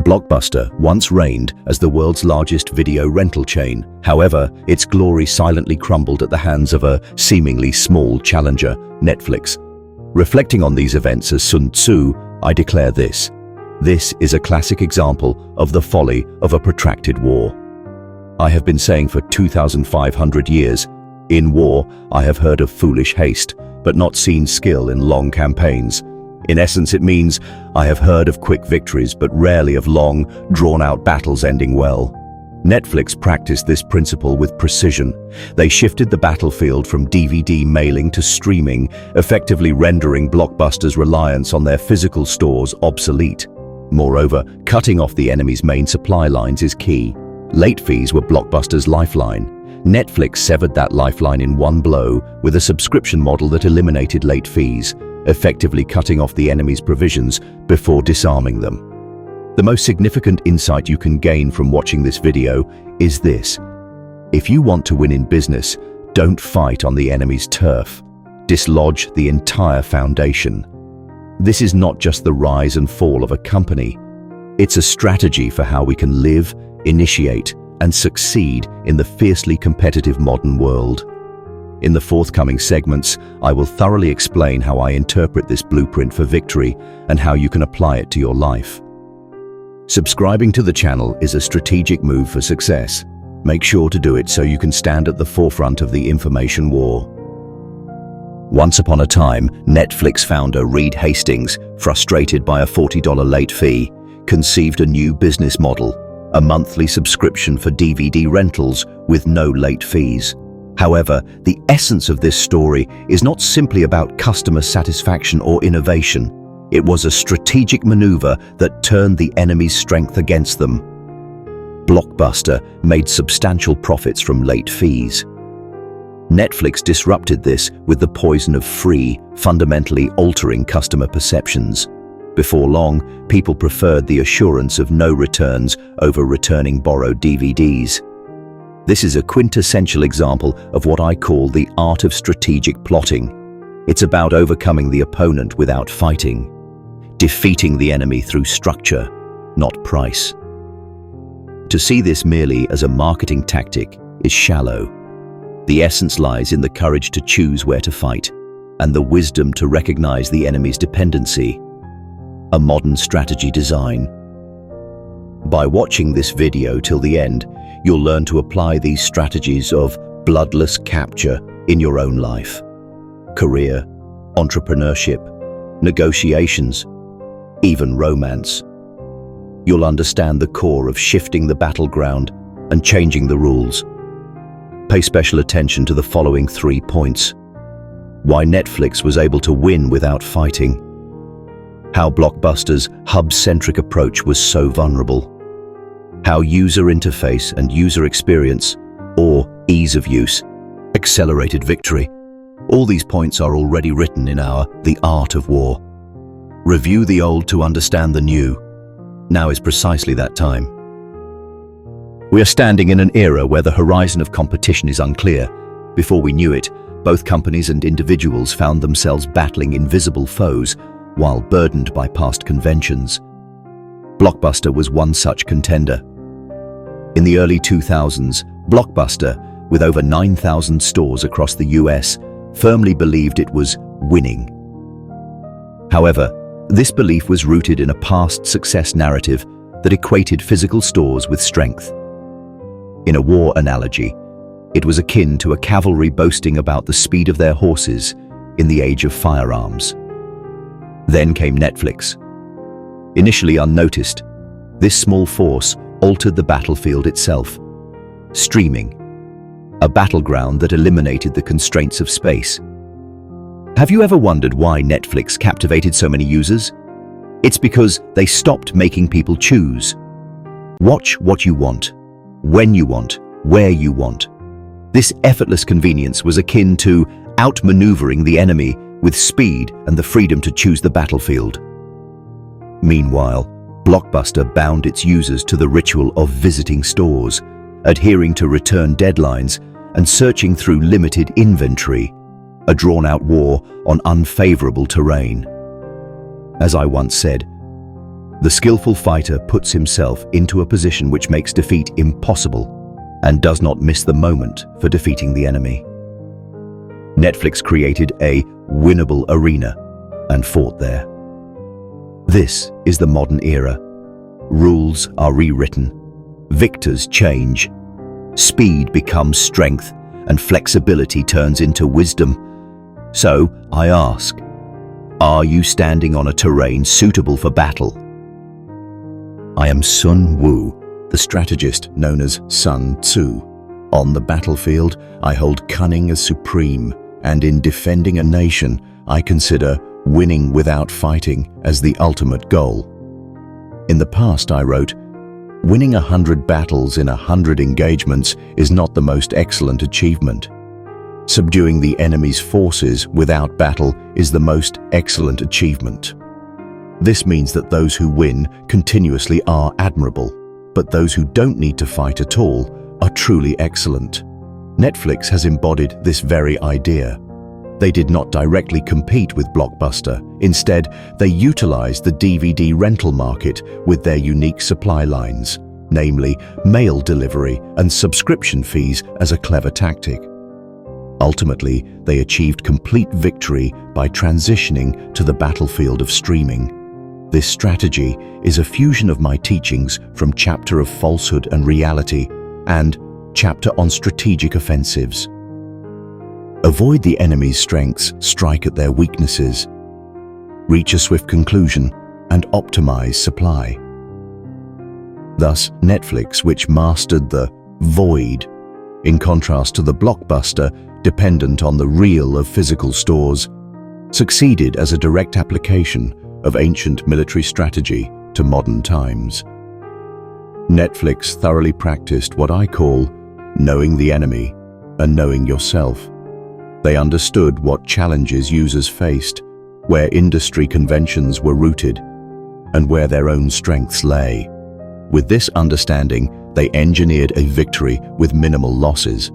Blockbuster once reigned as the world's largest video rental chain. However, its glory silently crumbled at the hands of a seemingly small challenger, Netflix. Reflecting on these events as Sun Tzu, I declare this. This is a classic example of the folly of a protracted war. I have been saying for 2,500 years, in war, I have heard of foolish haste, but not seen skill in long campaigns. In essence, it means I have heard of quick victories, but rarely of long, drawn-out battles ending well. Netflix practiced this principle with precision. They shifted the battlefield from DVD mailing to streaming, effectively rendering Blockbuster's reliance on their physical stores obsolete. Moreover, cutting off the enemy's main supply lines is key. Late fees were Blockbuster's lifeline. Netflix severed that lifeline in one blow with a subscription model that eliminated late fees, effectively cutting off the enemy's provisions before disarming them. The most significant insight you can gain from watching this video is this. If you want to win in business, don't fight on the enemy's turf. Dislodge the entire foundation. This is not just the rise and fall of a company. It's a strategy for how we can live, initiate, and succeed in the fiercely competitive modern world. In the forthcoming segments, I will thoroughly explain how I interpret this blueprint for victory and how you can apply it to your life. Subscribing to the channel is a strategic move for success. Make sure to do it so you can stand at the forefront of the information war. Once upon a time, Netflix founder Reed Hastings, frustrated by a $40 late fee, conceived a new business model, a monthly subscription for DVD rentals with no late fees. However, the essence of this story is not simply about customer satisfaction or innovation. It was a strategic maneuver that turned the enemy's strength against them. Blockbuster made substantial profits from late fees. Netflix disrupted this with the poison of free, fundamentally altering customer perceptions. Before long, people preferred the assurance of no returns over returning borrowed DVDs. This is a quintessential example of what I call the art of strategic plotting. It's about overcoming the opponent without fighting, defeating the enemy through structure, not price. To see this merely as a marketing tactic is shallow. The essence lies in the courage to choose where to fight and the wisdom to recognize the enemy's dependency. A modern strategy design. By watching this video till the end, you'll learn to apply these strategies of bloodless capture in your own life. Career, entrepreneurship, negotiations, even romance. You'll understand the core of shifting the battleground and changing the rules. Pay special attention to the following 3 points. Why Netflix was able to win without fighting. How Blockbuster's hub-centric approach was so vulnerable. How user interface and user experience, or ease of use, accelerated victory. All these points are already written in our The Art of War. Review the old to understand the new. Now is precisely that time. We are standing in an era where the horizon of competition is unclear. Before we knew it, both companies and individuals found themselves battling invisible foes while burdened by past conventions. Blockbuster was one such contender. In the early 2000s, Blockbuster, with over 9,000 stores across the US, firmly believed it was winning. However, this belief was rooted in a past success narrative that equated physical stores with strength. In a war analogy, it was akin to a cavalry boasting about the speed of their horses in the age of firearms. Then came Netflix. Initially unnoticed, this small force altered the battlefield itself. Streaming, a battleground that eliminated the constraints of space. Have you ever wondered why Netflix captivated so many users? It's because they stopped making people choose. Watch what you want, when you want, where you want. This effortless convenience was akin to outmaneuvering the enemy with speed and the freedom to choose the battlefield. Meanwhile, Blockbuster bound its users to the ritual of visiting stores, adhering to return deadlines, and searching through limited inventory, a drawn-out war on unfavorable terrain. As I once said, The skillful fighter puts himself into a position which makes defeat impossible and does not miss the moment for defeating the enemy. Netflix created a winnable arena and fought there. This is the modern era. Rules are rewritten. Victors change. Speed becomes strength, and flexibility turns into wisdom. So, I ask, are you standing on a terrain suitable for battle? I am Sun Tzu, the strategist known as Sun Tzu. On the battlefield, I hold cunning as supreme, and in defending a nation, I consider winning without fighting as the ultimate goal. In the past, I wrote, winning 100 battles in 100 engagements is not the most excellent achievement. Subduing the enemy's forces without battle is the most excellent achievement. This means that those who win continuously are admirable, but those who don't need to fight at all are truly excellent. Netflix has embodied this very idea. They did not directly compete with Blockbuster. Instead, they utilized the DVD rental market with their unique supply lines, namely mail delivery and subscription fees, as a clever tactic. Ultimately, they achieved complete victory by transitioning to the battlefield of streaming. This strategy is a fusion of my teachings from Chapter of Falsehood and Reality and Chapter on Strategic Offensives. Avoid the enemy's strengths, strike at their weaknesses, reach a swift conclusion, and optimize supply. Thus, Netflix, which mastered the void, in contrast to the Blockbuster, dependent on the real of physical stores, succeeded as a direct application of ancient military strategy to modern times. Netflix thoroughly practiced what I call knowing the enemy and knowing yourself. They understood what challenges users faced, where industry conventions were rooted, and where their own strengths lay. With this understanding, they engineered a victory with minimal losses.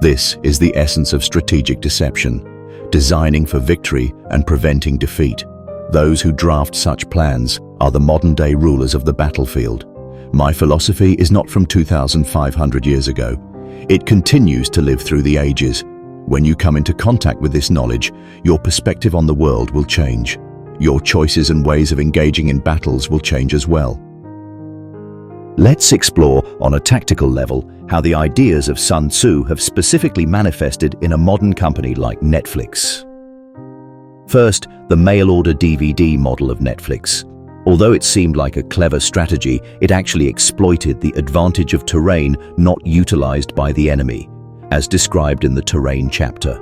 This is the essence of strategic deception, designing for victory and preventing defeat. Those who draft such plans are the modern-day rulers of the battlefield. My philosophy is not from 2,500 years ago. It continues to live through the ages. When you come into contact with this knowledge, your perspective on the world will change. Your choices and ways of engaging in battles will change as well. Let's explore on a tactical level how the ideas of Sun Tzu have specifically manifested in a modern company like Netflix. First, the mail-order DVD model of Netflix. Although it seemed like a clever strategy, it actually exploited the advantage of terrain not utilized by the enemy, as described in the terrain chapter.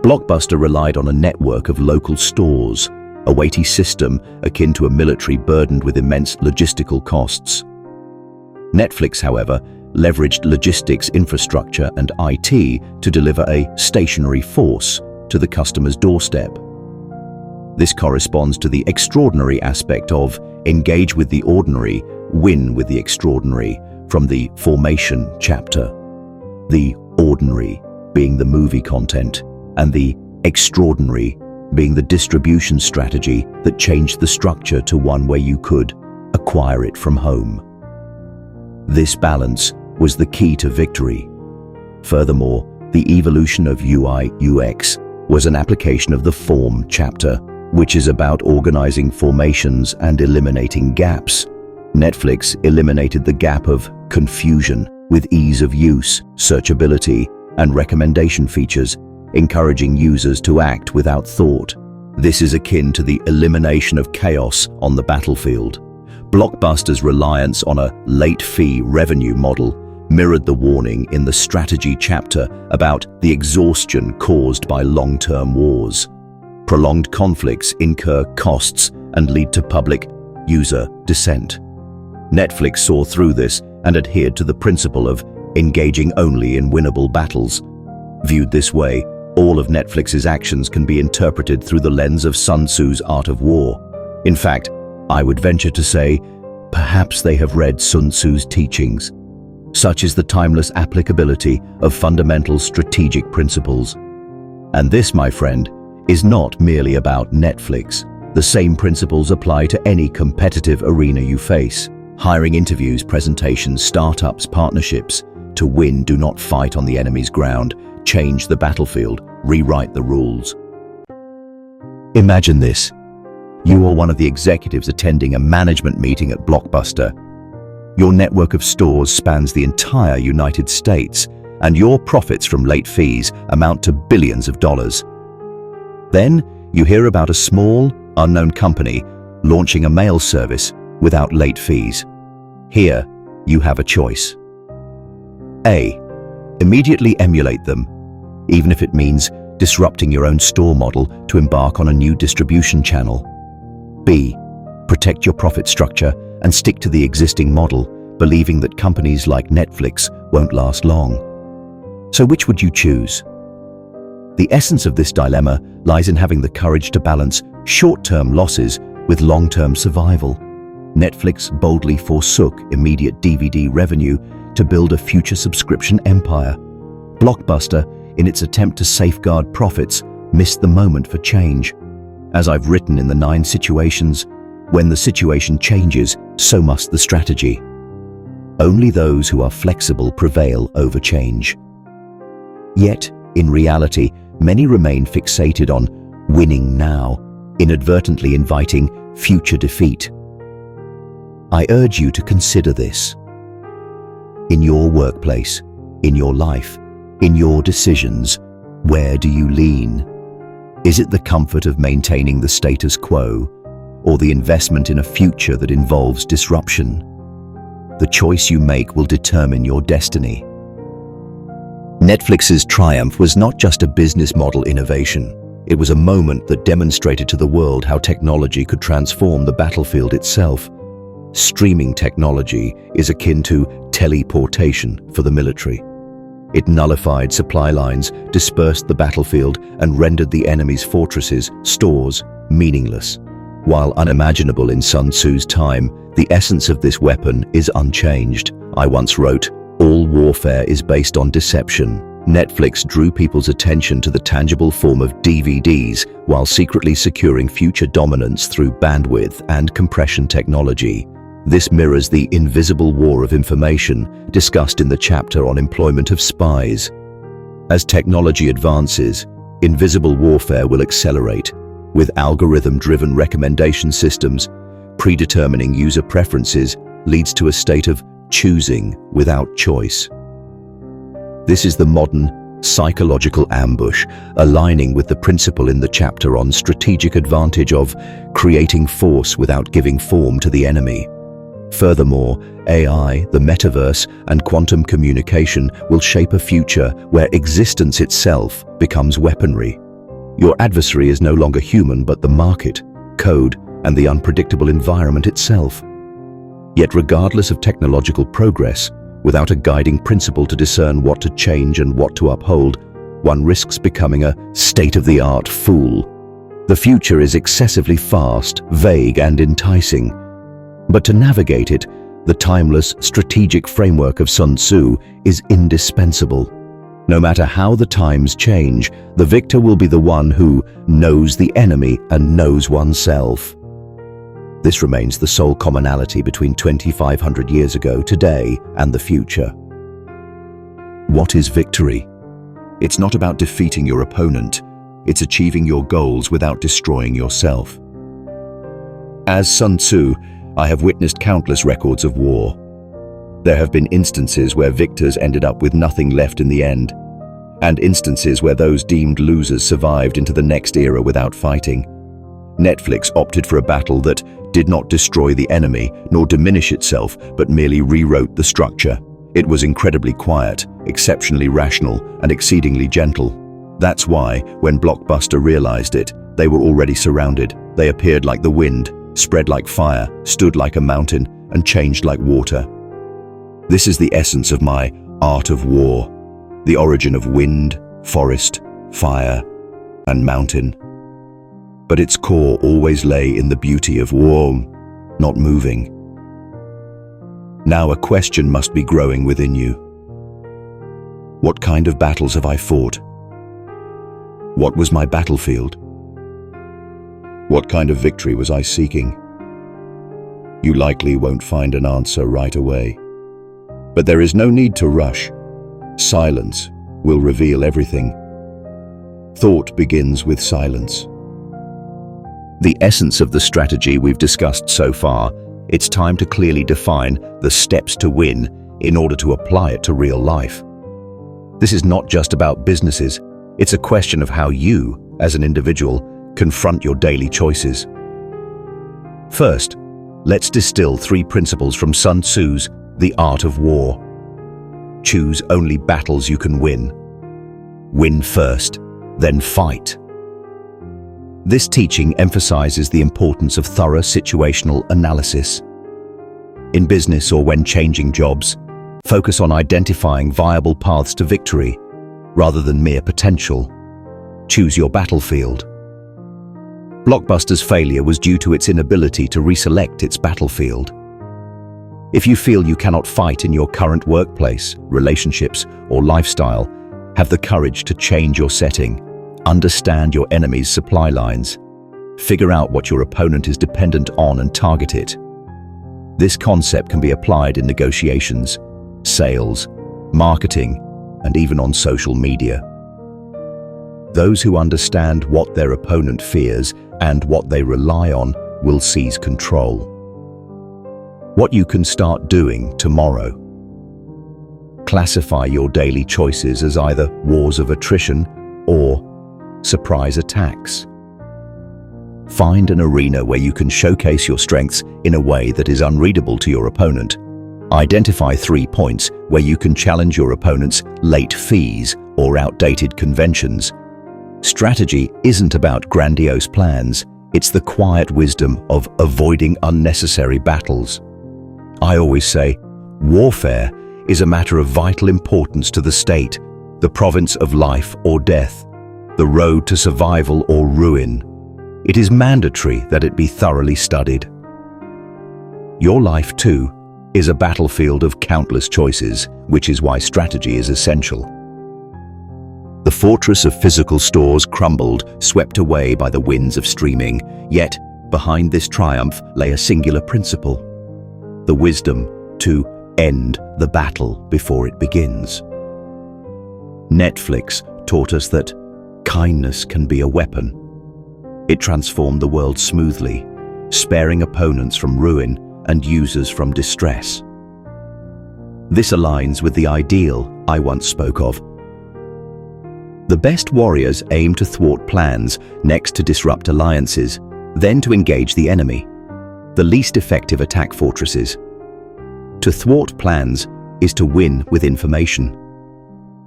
Blockbuster relied on a network of local stores, a weighty system akin to a military burdened with immense logistical costs. Netflix, however, leveraged logistics infrastructure and IT to deliver a stationary force to the customer's doorstep. This corresponds to the extraordinary aspect of engage with the ordinary, win with the extraordinary, from the formation chapter. The ordinary being the movie content, and the extraordinary being the distribution strategy that changed the structure to one where you could acquire it from home. This balance was the key to victory. Furthermore, the evolution of UI/UX was an application of the form chapter, which is about organizing formations and eliminating gaps. Netflix eliminated the gap of confusion with ease of use, searchability, and recommendation features, encouraging users to act without thought. This is akin to the elimination of chaos on the battlefield. Blockbuster's reliance on a late-fee revenue model mirrored the warning in the strategy chapter about the exhaustion caused by long-term wars. Prolonged conflicts incur costs and lead to public user dissent. Netflix saw through this and adhered to the principle of engaging only in winnable battles. Viewed this way, all of Netflix's actions can be interpreted through the lens of Sun Tzu's Art of War. In fact, I would venture to say, perhaps they have read Sun Tzu's teachings. Such is the timeless applicability of fundamental strategic principles. And this, my friend, is not merely about Netflix. The same principles apply to any competitive arena you face. Hiring, interviews, presentations, startups, partnerships. To win, do not fight on the enemy's ground. Change the battlefield. Rewrite the rules. Imagine this. You are one of the executives attending a management meeting at Blockbuster. Your network of stores spans the entire United States, and your profits from late fees amount to billions of dollars. Then, you hear about a small, unknown company launching a mail service without late fees. Here, you have a choice. A. Immediately emulate them, even if it means disrupting your own store model to embark on a new distribution channel. B. Protect your profit structure and stick to the existing model, believing that companies like Netflix won't last long. So which would you choose? The essence of this dilemma lies in having the courage to balance short-term losses with long-term survival. Netflix boldly forsook immediate DVD revenue to build a future subscription empire. Blockbuster, in its attempt to safeguard profits, missed the moment for change. As I've written in the 9 situations, when the situation changes, so must the strategy. Only those who are flexible prevail over change. Yet, in reality, many remain fixated on winning now, inadvertently inviting future defeat. I urge you to consider this. In your workplace, in your life, in your decisions, where do you lean? Is it the comfort of maintaining the status quo, or the investment in a future that involves disruption? The choice you make will determine your destiny. Netflix's triumph was not just a business model innovation. It was a moment that demonstrated to the world how technology could transform the battlefield itself. Streaming technology is akin to teleportation for the military. It nullified supply lines, dispersed the battlefield, and rendered the enemy's fortresses, stores, meaningless. While unimaginable in Sun Tzu's time, the essence of this weapon is unchanged. I once wrote, "All warfare is based on deception." Netflix drew people's attention to the tangible form of DVDs while secretly securing future dominance through bandwidth and compression technology. This mirrors the invisible war of information discussed in the chapter on employment of spies. As technology advances, invisible warfare will accelerate, with algorithm-driven recommendation systems. Predetermining user preferences leads to a state of choosing without choice. This is the modern psychological ambush, aligning with the principle in the chapter on strategic advantage of creating force without giving form to the enemy. Furthermore, AI, the metaverse, and quantum communication will shape a future where existence itself becomes weaponry. Your adversary is no longer human but the market, code, and the unpredictable environment itself. Yet regardless of technological progress, without a guiding principle to discern what to change and what to uphold, one risks becoming a state-of-the-art fool. The future is excessively fast, vague, and enticing. But to navigate it, the timeless, strategic framework of Sun Tzu is indispensable. No matter how the times change, the victor will be the one who knows the enemy and knows oneself. This remains the sole commonality between 2,500 years ago, today, and the future. What is victory? It's not about defeating your opponent. It's achieving your goals without destroying yourself. As Sun Tzu, I have witnessed countless records of war. There have been instances where victors ended up with nothing left in the end, and instances where those deemed losers survived into the next era without fighting. Netflix opted for a battle that did not destroy the enemy nor diminish itself, but merely rewrote the structure. It was incredibly quiet, exceptionally rational, and exceedingly gentle. That's why, when Blockbuster realized it, they were already surrounded. They appeared like the wind, spread like fire, stood like a mountain, and changed like water. This is the essence of my art of war, the origin of wind, forest, fire, and mountain. But its core always lay in the beauty of war, not moving. Now a question must be growing within you. What kind of battles have I fought? What was my battlefield? What kind of victory was I seeking? You likely won't find an answer right away. But there is no need to rush. Silence will reveal everything. Thought begins with silence. The essence of the strategy we've discussed so far, it's time to clearly define the steps to win in order to apply it to real life. This is not just about businesses, it's a question of how you, as an individual, confront your daily choices. First, let's distill 3 principles from Sun Tzu's The Art of War. Choose only battles you can win. Win first, then fight. This teaching emphasizes the importance of thorough situational analysis. In business or when changing jobs, focus on identifying viable paths to victory, rather than mere potential. Choose your battlefield. Blockbuster's failure was due to its inability to reselect its battlefield. If you feel you cannot fight in your current workplace, relationships, or lifestyle, have the courage to change your setting. Understand your enemy's supply lines. Figure out what your opponent is dependent on and target it. This concept can be applied in negotiations, sales, marketing, and even on social media. Those who understand what their opponent fears and what they rely on will seize control. What you can start doing tomorrow. Classify your daily choices as either wars of attrition or surprise attacks. Find an arena where you can showcase your strengths in a way that is unreadable to your opponent. Identify 3 points where you can challenge your opponent's late fees or outdated conventions. Strategy isn't about grandiose plans, it's the quiet wisdom of avoiding unnecessary battles. I always say, warfare is a matter of vital importance to the state, the province of life or death, the road to survival or ruin. It is mandatory that it be thoroughly studied. Your life, too, is a battlefield of countless choices, which is why strategy is essential. The fortress of physical stores crumbled, swept away by the winds of streaming, yet behind this triumph lay a singular principle: the wisdom to end the battle before it begins. Netflix taught us that kindness can be a weapon. It transformed the world smoothly, sparing opponents from ruin and users from distress. This aligns with the ideal I once spoke of. The best warriors aim to thwart plans, next to disrupt alliances, then to engage the enemy. The least effective attack fortresses. To thwart plans is to win with information.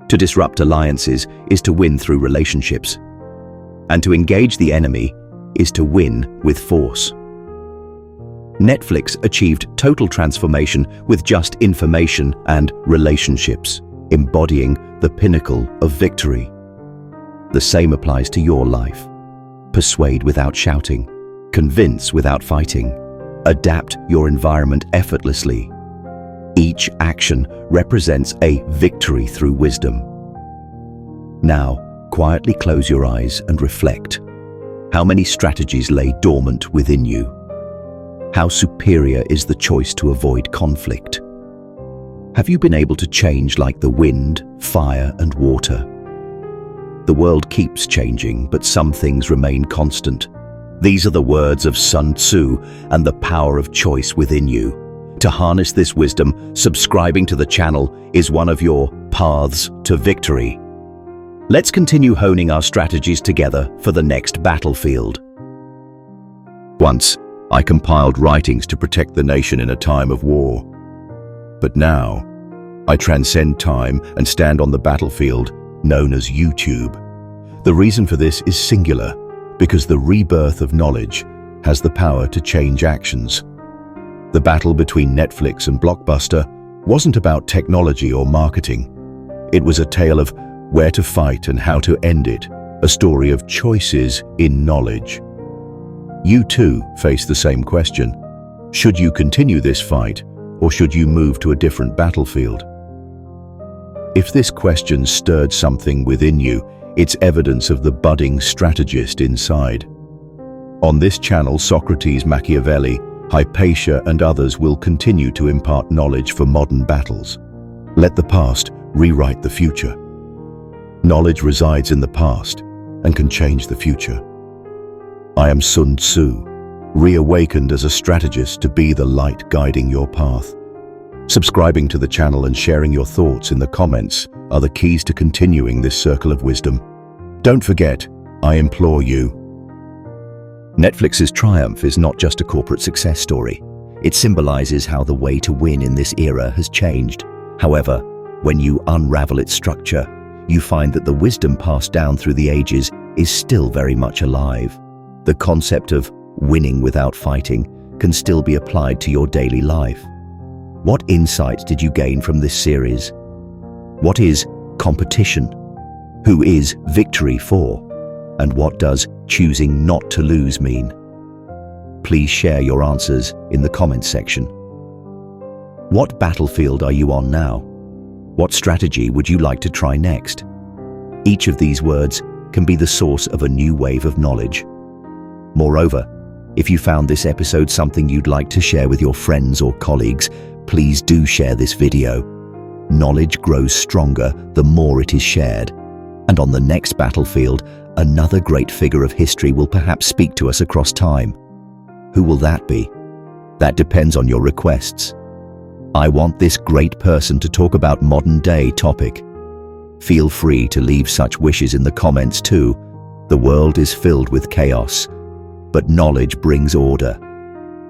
To disrupt alliances is to win through relationships. And to engage the enemy is to win with force. Netflix achieved total transformation with just information and relationships, embodying the pinnacle of victory. The same applies to your life. Persuade without shouting, convince without fighting, adapt your environment effortlessly. Each action represents a victory through wisdom. Now, quietly close your eyes and reflect. How many strategies lay dormant within you? How superior is the choice to avoid conflict? Have you been able to change like the wind, fire, and water? The world keeps changing, but some things remain constant. These are the words of Sun Tzu and the power of choice within you. To harness this wisdom, subscribing to the channel is one of your paths to victory. Let's continue honing our strategies together for the next battlefield. Once, I compiled writings to protect the nation in a time of war. But now, I transcend time and stand on the battlefield known as YouTube. The reason for this is singular, because the rebirth of knowledge has the power to change actions. The battle between Netflix and Blockbuster wasn't about technology or marketing. It was a tale of where to fight and how to end it, a story of choices in knowledge. You too face the same question. Should you continue this fight, or should you move to a different battlefield? If this question stirred something within you, it's evidence of the budding strategist inside. On this channel, Socrates, Machiavelli, Hypatia and others will continue to impart knowledge for modern battles. Let the past rewrite the future. Knowledge resides in the past and can change the future. I am Sun Tzu, reawakened as a strategist to be the light guiding your path. Subscribing to the channel and sharing your thoughts in the comments are the keys to continuing this circle of wisdom. Don't forget, I implore you. Netflix's triumph is not just a corporate success story. It symbolizes how the way to win in this era has changed. However, when you unravel its structure, you find that the wisdom passed down through the ages is still very much alive. The concept of winning without fighting can still be applied to your daily life. What insights did you gain from this series? What is competition? Who is victory for? And what does choosing not to lose mean? Please share your answers in the comments section. What battlefield are you on now? What strategy would you like to try next? Each of these words can be the source of a new wave of knowledge. Moreover, if you found this episode something you'd like to share with your friends or colleagues, please do share this video. Knowledge grows stronger the more it is shared. And on the next battlefield, another great figure of history will perhaps speak to us across time. Who will that be? That depends on your requests. I want this great person to talk about modern-day topic. Feel free to leave such wishes in the comments too. The world is filled with chaos, but knowledge brings order.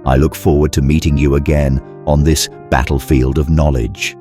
I look forward to meeting you again on this battlefield of knowledge.